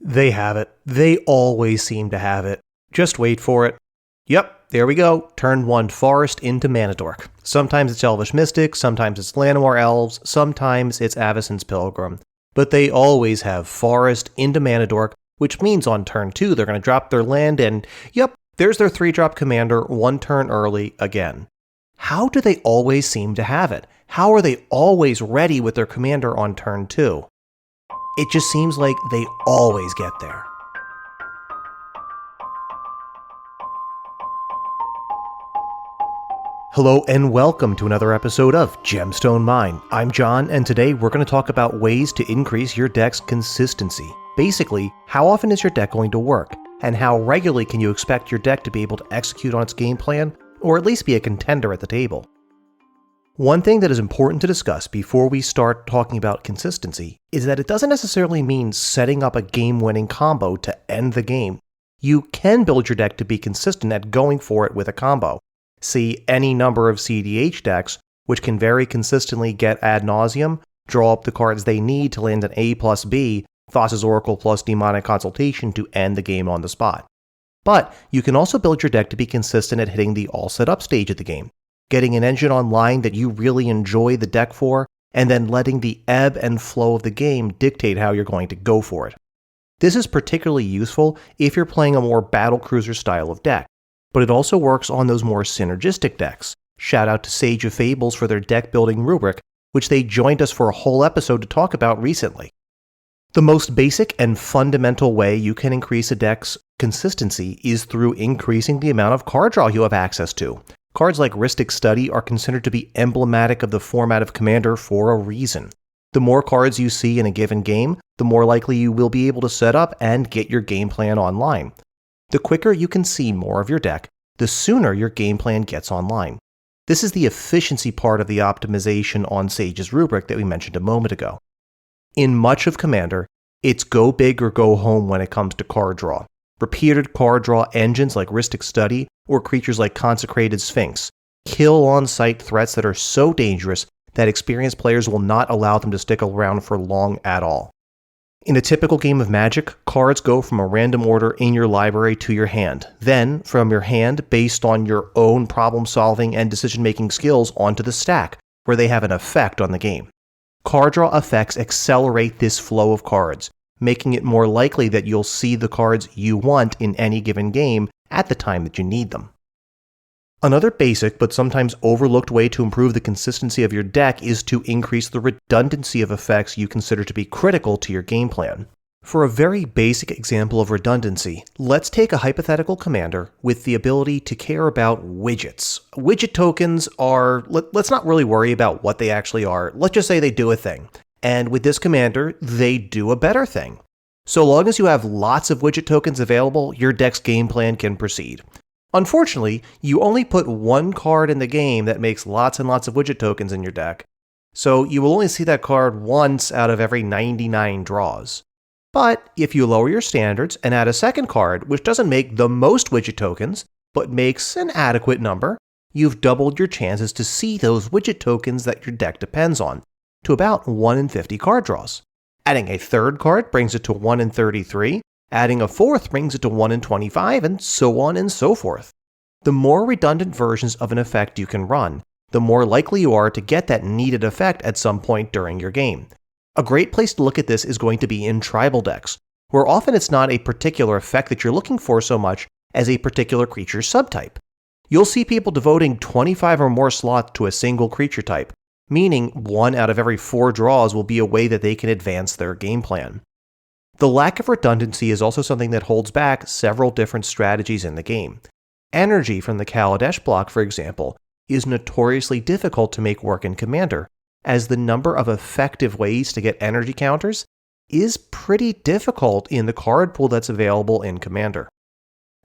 They have it. They always seem to have it. Just wait for it. Yep, there we go. Turn 1 Forest into Manadork. Sometimes it's Elvish Mystic, sometimes it's Llanowar Elves, sometimes it's Avacyn's Pilgrim. But they always have Forest into Manadork, which means on turn 2 they're going to drop their land and, yep, there's their 3-drop commander 1 turn early again. How do they always seem to have it? How are they always ready with their commander on turn 2? It just seems like they always get there. Hello and welcome to another episode of Gemstone Mine. I'm John, and today we're going to talk about ways to increase your deck's consistency. Basically, how often is your deck going to work, and how regularly can you expect your deck to be able to execute on its game plan, or at least be a contender at the table. One thing that is important to discuss before we start talking about consistency is that it doesn't necessarily mean setting up a game-winning combo to end the game. You can build your deck to be consistent at going for it with a combo. See any number of CDH decks, which can very consistently get ad nauseum, draw up the cards they need to land an A plus B, Thassa's Oracle plus Demonic Consultation to end the game on the spot. But you can also build your deck to be consistent at hitting the all set up stage of the game, getting an engine online that you really enjoy the deck for, and then letting the ebb and flow of the game dictate how you're going to go for it. This is particularly useful if you're playing a more battlecruiser style of deck, but it also works on those more synergistic decks. Shout out to Sage of Fables for their deck building rubric, which they joined us for a whole episode to talk about recently. The most basic and fundamental way you can increase a deck's consistency is through increasing the amount of card draw you have access to. Cards like Rhystic Study are considered to be emblematic of the format of Commander for a reason. The more cards you see in a given game, the more likely you will be able to set up and get your game plan online. The quicker you can see more of your deck, the sooner your game plan gets online. This is the efficiency part of the optimization on Sage's rubric that we mentioned a moment ago. In much of Commander, it's go big or go home when it comes to card draw. Repeated card draw engines like Rhystic Study or creatures like Consecrated Sphinx kill on-site threats that are so dangerous that experienced players will not allow them to stick around for long at all. In a typical game of Magic, cards go from a random order in your library to your hand, then from your hand based on your own problem-solving and decision-making skills onto the stack, where they have an effect on the game. Card draw effects accelerate this flow of cards, making it more likely that you'll see the cards you want in any given game at the time that you need them. Another basic but sometimes overlooked way to improve the consistency of your deck is to increase the redundancy of effects you consider to be critical to your game plan. For a very basic example of redundancy, let's take a hypothetical commander with the ability to care about widgets. Widget tokens are, let's not really worry about what they actually are, let's just say they do a thing. And with this commander, they do a better thing. So long as you have lots of widget tokens available, your deck's game plan can proceed. Unfortunately, you only put one card in the game that makes lots and lots of widget tokens in your deck, so you will only see that card once out of every 99 draws. But if you lower your standards and add a second card, which doesn't make the most widget tokens, but makes an adequate number, you've doubled your chances to see those widget tokens that your deck depends on, to about 1 in 50 card draws. Adding a third card brings it to 1 in 33, adding a fourth brings it to 1 in 25, and so on and so forth. The more redundant versions of an effect you can run, the more likely you are to get that needed effect at some point during your game. A great place to look at this is going to be in tribal decks, where often it's not a particular effect that you're looking for so much as a particular creature subtype. You'll see people devoting 25 or more slots to a single creature type, meaning 1 out of every 4 draws will be a way that they can advance their game plan. The lack of redundancy is also something that holds back several different strategies in the game. Energy from the Kaladesh block, for example, is notoriously difficult to make work in Commander, as the number of effective ways to get energy counters is pretty difficult in the card pool that's available in Commander.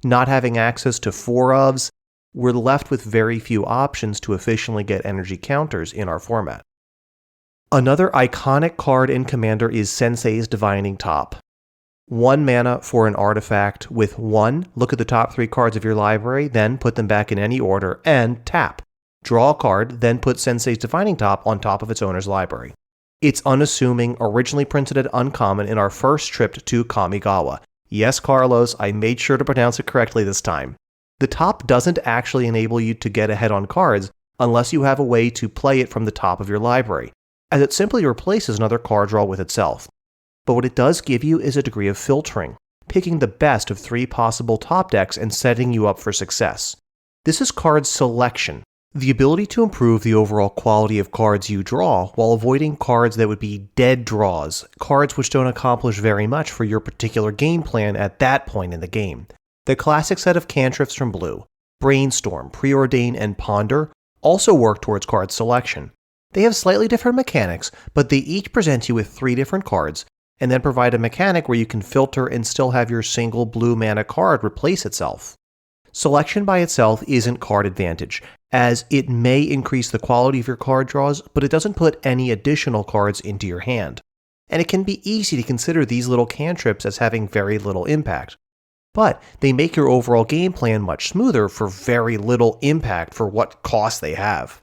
Not having access to 4 ofs, we're left with very few options to efficiently get energy counters in our format. Another iconic card in Commander is Sensei's Divining Top. 1 mana for an artifact with 1, look at the top 3 cards of your library, then put them back in any order, and tap. Draw a card, then put Sensei's Divining Top on top of its owner's library. It's unassuming, originally printed at uncommon in our first trip to Kamigawa. Yes, Carlos, I made sure to pronounce it correctly this time. The top doesn't actually enable you to get ahead on cards unless you have a way to play it from the top of your library, as it simply replaces another card draw with itself. But what it does give you is a degree of filtering, picking the best of 3 possible top decks and setting you up for success. This is card selection, the ability to improve the overall quality of cards you draw while avoiding cards that would be dead draws, cards which don't accomplish very much for your particular game plan at that point in the game. The classic set of cantrips from Blue, Brainstorm, Preordain, and Ponder, also work towards card selection. They have slightly different mechanics, but they each present you with 3 different cards, and then provide a mechanic where you can filter and still have your single blue mana card replace itself. Selection by itself isn't card advantage, as it may increase the quality of your card draws, but it doesn't put any additional cards into your hand. And it can be easy to consider these little cantrips as having very little impact. But they make your overall game plan much smoother for very little impact for what cost they have.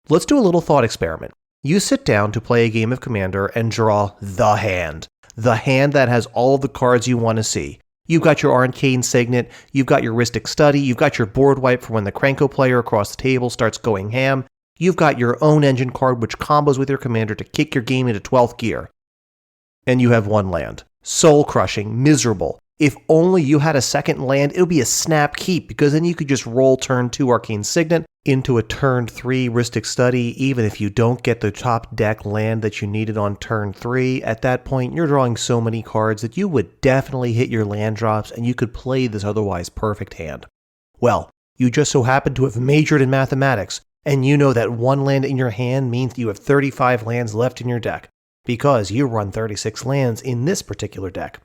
Let's do a little thought experiment. You sit down to play a game of Commander and draw the hand that has all of the cards you want to see. You've got your Arcane Signet, you've got your Rhystic Study, you've got your board wipe for when the Krenko player across the table starts going ham, you've got your own engine card which combos with your commander to kick your game into 12th gear. And you have 1 land. Soul-crushing, miserable. If only you had a second land, it would be a snap keep, because then you could just roll turn 2 Arcane Signet into a turn 3 Rhystic Study, even if you don't get the top deck land that you needed on turn 3. At that point, you're drawing so many cards that you would definitely hit your land drops and you could play this otherwise perfect hand. Well, you just so happen to have majored in mathematics, and you know that 1 land in your hand means you have 35 lands left in your deck, because you run 36 lands in this particular deck.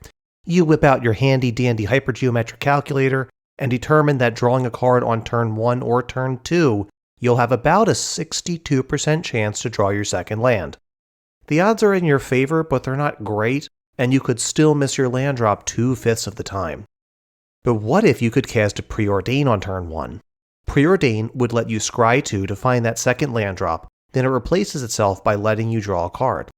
You whip out your handy-dandy hypergeometric calculator and determine that drawing a card on turn 1 or turn 2, you'll have about a 62% chance to draw your second land. The odds are in your favor, but they're not great, and you could still miss your land drop 2/5 of the time. But what if you could cast a Preordain on turn 1? Preordain would let you scry 2 to find that second land drop, then it replaces itself by letting you draw a card.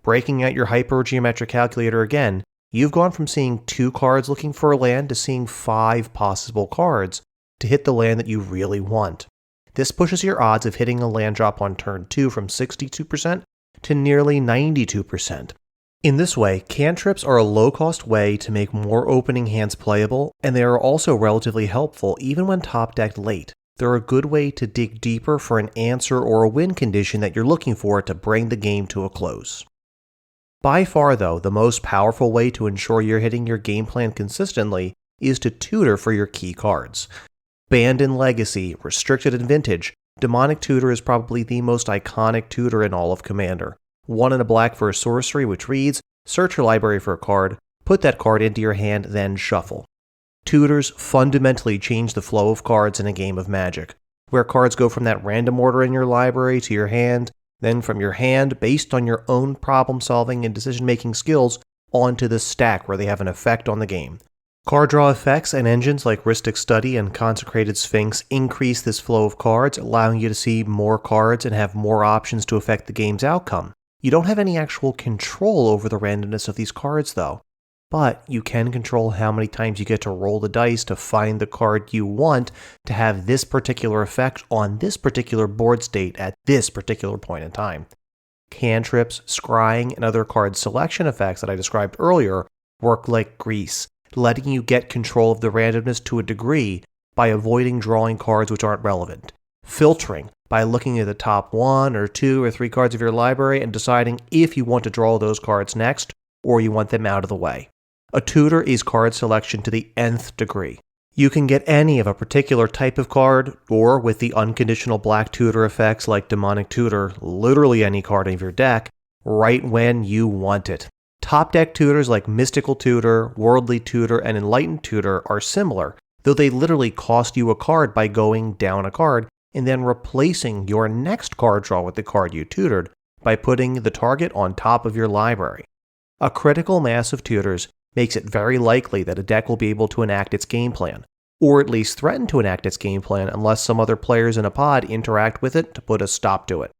Breaking out your hypergeometric calculator again, you've gone from seeing 2 cards looking for a land to seeing 5 possible cards to hit the land that you really want. This pushes your odds of hitting a land drop on turn 2 from 62% to nearly 92%. In this way, cantrips are a low-cost way to make more opening hands playable, and they are also relatively helpful even when top-decked late. They're a good way to dig deeper for an answer or a win condition that you're looking for to bring the game to a close. By far, though, the most powerful way to ensure you're hitting your game plan consistently is to tutor for your key cards. Banned in Legacy, restricted in Vintage, Demonic Tutor is probably the most iconic tutor in all of Commander. 1 and a black for a sorcery which reads, search your library for a card, put that card into your hand, then shuffle. Tutors fundamentally change the flow of cards in a game of Magic, where cards go from that random order in your library to your hand, then from your hand, based on your own problem-solving and decision-making skills, onto the stack where they have an effect on the game. Card draw effects and engines like Rhystic Study and Consecrated Sphinx increase this flow of cards, allowing you to see more cards and have more options to affect the game's outcome. You don't have any actual control over the randomness of these cards, though. But you can control how many times you get to roll the dice to find the card you want to have this particular effect on this particular board state at this particular point in time. Cantrips, scrying, and other card selection effects that I described earlier work like grease, letting you get control of the randomness to a degree by avoiding drawing cards which aren't relevant. Filtering, by looking at the top 1 or 2 or 3 cards of your library and deciding if you want to draw those cards next or you want them out of the way. A tutor is card selection to the nth degree. You can get any of a particular type of card, or with the unconditional black tutor effects like Demonic Tutor, literally any card of your deck, right when you want it. Top deck tutors like Mystical Tutor, Worldly Tutor, and Enlightened Tutor are similar, though they literally cost you a card by going down a card and then replacing your next card draw with the card you tutored by putting the target on top of your library. A critical mass of tutors makes it very likely that a deck will be able to enact its game plan, or at least threaten to enact its game plan unless some other players in a pod interact with it to put a stop to it.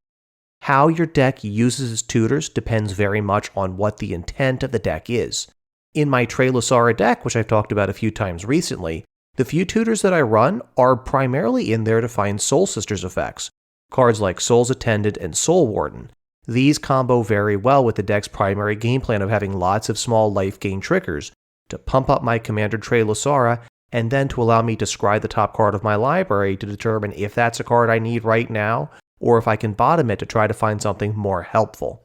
How your deck uses tutors depends very much on what the intent of the deck is. In my Treylosara deck, which I've talked about a few times recently, the few tutors that I run are primarily in there to find Soul Sisters effects, cards like Soul's Attendant and Soul Warden. These combo very well with the deck's primary game plan of having lots of small life gain triggers to pump up my Commander Treylosara and then to allow me to scry the top card of my library to determine if that's a card I need right now or if I can bottom it to try to find something more helpful.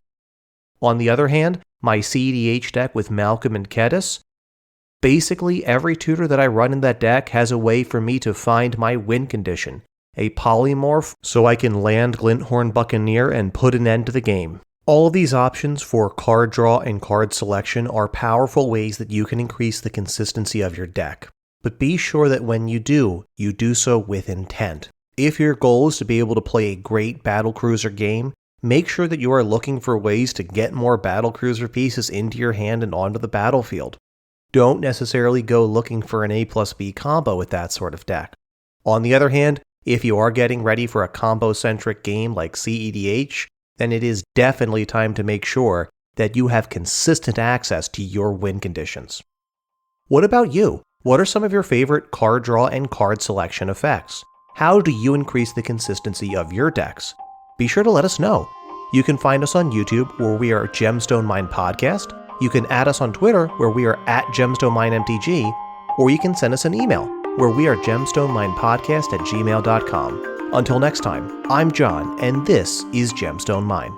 On the other hand, my CEDH deck with Malcolm and Kedis, basically every tutor that I run in that deck has a way for me to find my win condition, a polymorph so I can land Glinthorn Buccaneer and put an end to the game. All of these options for card draw and card selection are powerful ways that you can increase the consistency of your deck. But be sure that when you do so with intent. If your goal is to be able to play a great battlecruiser game, make sure that you are looking for ways to get more battlecruiser pieces into your hand and onto the battlefield. Don't necessarily go looking for an A+B combo with that sort of deck. On the other hand, if you are getting ready for a combo-centric game like CEDH, then it is definitely time to make sure that you have consistent access to your win conditions. What about you? What are some of your favorite card draw and card selection effects? How do you increase the consistency of your decks? Be sure to let us know. You can find us on YouTube, where we are Gemstone Mine Podcast. You can add us on Twitter, where we are @GemstoneMineMTG, or you can send us an email, where we are gemstoneminepodcast@gmail.com. Until next time, I'm John, and this is Gemstone Mine.